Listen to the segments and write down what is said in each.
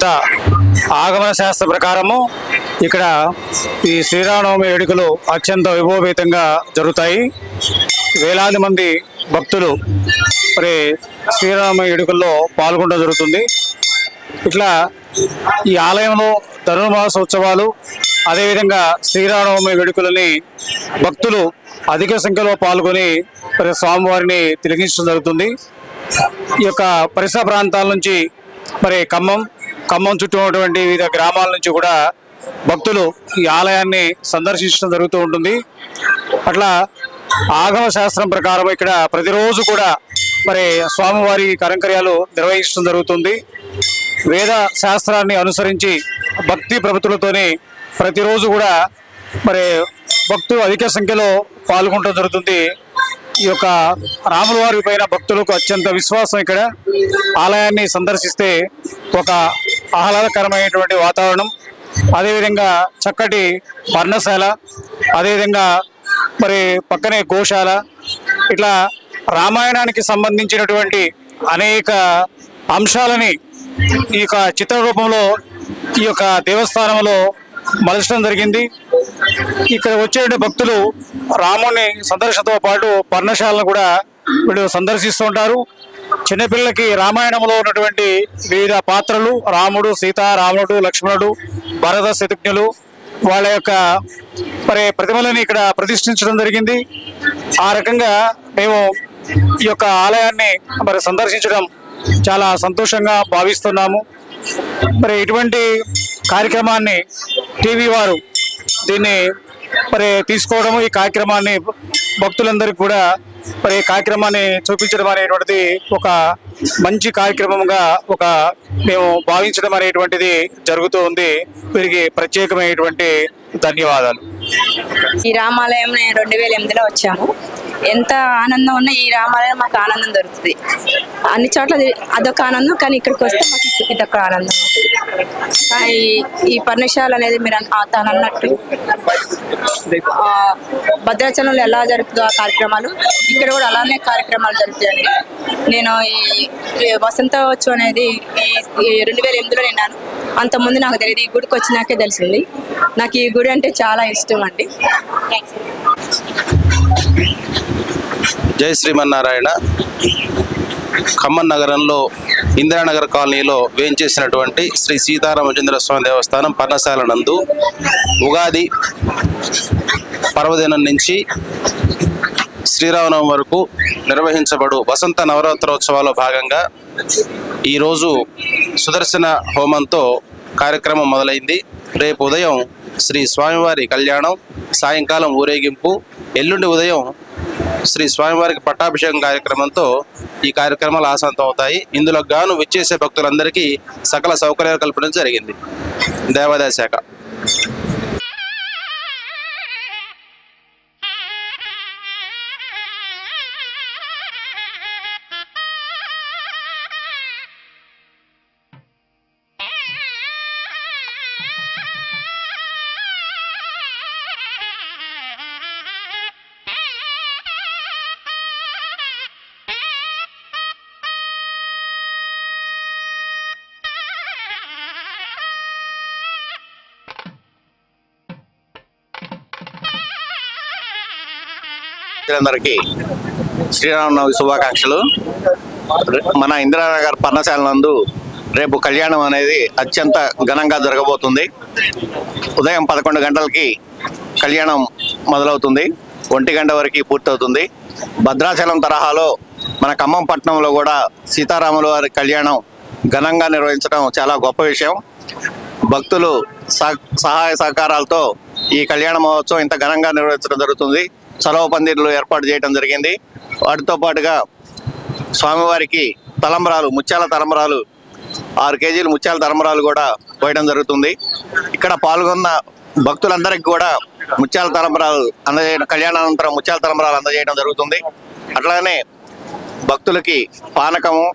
వేద ఆగమన శాస్త్ర ప్రకారము ఇక్కడ ఈ శ్రీరామనవమి వేడుకలు అత్యంత వైభవపేతంగా జరుగుతాయి. వేలాది మంది భక్తులు మరి శ్రీరామ వేడుకల్లో పాల్గొనడం జరుగుతుంది. ఇట్లా ఈ ఆలయంలో ధనుర్మాస ఉత్సవాలు అదేవిధంగా శ్రీరామనవమి వేడుకలని భక్తులు అధిక సంఖ్యలో పాల్గొని మరి స్వామివారిని తిలకించడం జరుగుతుంది. ఈ యొక్క పరిసర ప్రాంతాల నుంచి మరి ఖమ్మం చుట్టూ ఉన్నటువంటి వివిధ గ్రామాల నుంచి కూడా భక్తులు ఈ ఆలయాన్ని సందర్శించడం జరుగుతూ ఉంటుంది. అట్లా ఆగమ శాస్త్రం ప్రకారం ఇక్కడ ప్రతిరోజు కూడా మరి స్వామివారి కరంకర్యాలు నిర్వహించడం జరుగుతుంది. వేద శాస్త్రాన్ని అనుసరించి భక్తి ప్రవృత్తులతోని ప్రతిరోజు కూడా మరి భక్తులు అధిక సంఖ్యలో పాల్గొనడం జరుగుతుంది. ఈ యొక్క రాముల వారి పైన భక్తులకు అత్యంత విశ్వాసం. ఇక్కడ ఆలయాన్ని సందర్శిస్తే ఒక ఆహ్లాదకరమైనటువంటి వాతావరణం, అదేవిధంగా చక్కటి పర్ణశాల, అదేవిధంగా మరి పక్కనే గోశాల, ఇట్లా రామాయణానికి సంబంధించినటువంటి అనేక అంశాలని ఈ యొక్క చిత్ర రూపంలో ఈ యొక్క దేవస్థానంలో మలచడం జరిగింది. ఇక్కడ వచ్చే భక్తులు రాముని సందర్శనతో పాటు పర్ణశాలను కూడా వీళ్ళు సందర్శిస్తూ ఉంటారు. చిన్నపిల్లలకి రామాయణంలో ఉన్నటువంటి వివిధ పాత్రలు, రాముడు, సీత, రావణుడు, లక్ష్మణుడు, భరత, శత్రుఘ్నులు, వాళ్ళ యొక్క మరి ప్రతిమలని ఇక్కడ ప్రతిష్ఠించడం జరిగింది. ఆ రకంగా మేము ఈ యొక్క ఆలయాన్ని మరి సందర్శించడం చాలా సంతోషంగా భావిస్తున్నాము. మరి ఇటువంటి కార్యక్రమాన్ని టీవీ వారు దీన్ని మరి తీసుకోవడం, ఈ కార్యక్రమాన్ని భక్తులందరికీ కూడా మరి కార్యక్రమాన్ని చూపించడం అనేటువంటిది ఒక మంచి కార్యక్రమంగా మేము భావించడం అనేటువంటిది జరుగుతూ ఉంది. వీరికి ప్రత్యేకమైనటువంటి ధన్యవాదాలు. ఈ రామాలయం 2008లో వచ్చాము. ఎంత ఆనందం ఉన్నా ఈ రామాలయం మాకు ఆనందం దొరుకుతుంది. అన్ని చోట్ల అదొక ఆనందం, కానీ ఇక్కడికి వస్తే మాకు ఇదొక ఆనందం. ఈ పర్ణశాల అనేది మీరు తాను అన్నట్టు భద్రాచలంలో ఎలా జరుగుతుందో ఆ కార్యక్రమాలు ఇక్కడ కూడా అలానే కార్యక్రమాలు జరుగుతాయండి. నేను ఈ వసంతోత్సవం అనేది 2008లో విన్నాను. అంతకుముందు నాకు తెలియదు. ఈ గుడికి వచ్చినాకే తెలిసింది. నాకు ఈ గుడి అంటే చాలా ఇష్టం అండి. జై శ్రీమన్నారాయణ. ఖమ్మం నగరంలో ఇందిరానగర్ కాలనీలో వేంచేసినటువంటి శ్రీ సీతారామచంద్ర స్వామి దేవస్థానం పర్ణశాల నందు ఉగాది పర్వదినం నుంచి శ్రీరామనవమి వరకు నిర్వహించబడు వసంత నవరాత్రోత్సవాల్లో భాగంగా ఈరోజు సుదర్శన హోమంతో కార్యక్రమం మొదలైంది. రేపు ఉదయం శ్రీ స్వామివారి కళ్యాణం, సాయంకాలం ఊరేగింపు, ఎల్లుండి ఉదయం శ్రీ స్వామివారికి పట్టాభిషేకం కార్యక్రమంతో ఈ కార్యక్రమాలు ఆసంతం అవుతాయి. ఇందులో గాను విచ్చేసే భక్తులందరికీ సకల సౌకర్యాలు కల్పించడం జరిగింది దేవాదాయ శాఖ. అందరికీ శ్రీరామనవమి శుభాకాంక్షలు. మన ఇందిరానగర్ పర్ణశాల నందు రేపు కళ్యాణం అనేది అత్యంత ఘనంగా జరగబోతుంది. ఉదయం 11 గంటలకి కళ్యాణం మొదలవుతుంది. 1 గంట వరకు పూర్తవుతుంది. భద్రాచలం తరహాలో మన ఖమ్మం పట్టణంలో కూడా సీతారాముల వారి కళ్యాణం ఘనంగా నిర్వహించడం చాలా గొప్ప విషయం. భక్తులు సహాయ సహకారాలతో ఈ కళ్యాణ మహోత్సవం ఇంత ఘనంగా నిర్వహించడం జరుగుతుంది. చలవ పందిర్లు ఏర్పాటు చేయడం జరిగింది. వాటితో పాటుగా స్వామివారికి తలంబరాలు, ముత్యాల తలంబరాలు 6 కేజీలు ముత్యాల తలంబరాలు కూడా పోయడం జరుగుతుంది. ఇక్కడ పాల్గొన్న భక్తులందరికీ కూడా ముత్యాల తలంబరాలు అందజేయడం, కళ్యాణానంతరం ముత్యాల తలంబరాలు అందజేయడం జరుగుతుంది. అట్లానే భక్తులకి పానకము,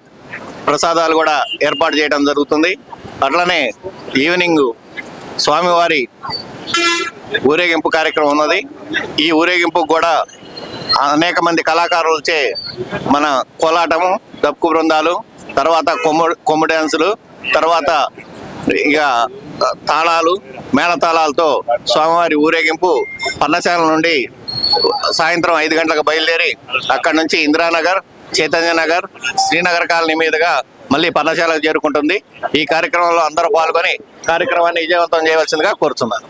ప్రసాదాలు కూడా ఏర్పాటు చేయడం జరుగుతుంది. అట్లనే ఈవినింగ్ స్వామివారి ఊరేగింపు కార్యక్రమం ఉన్నది. ఈ ఊరేగింపు కూడా అనేక మంది కళాకారులచే మన కోలాటము, డప్పు బృందాలు, తర్వాత కొమ్ము డ్యాన్సులు, తర్వాత ఇక తాళాలు మేళతాళాలతో స్వామివారి ఊరేగింపు పన్నశాల నుండి సాయంత్రం 5 గంటలకు బయలుదేరి అక్కడి నుంచి ఇందిరానగర్, చైతన్య నగర్, శ్రీనగర్ కాలనీ మీదుగా మళ్ళీ పన్నశాలకు చేరుకుంటుంది. ఈ కార్యక్రమంలో అందరూ పాల్గొని కార్యక్రమాన్ని విజయవంతం చేయవలసిందిగా కోరుతున్నాను.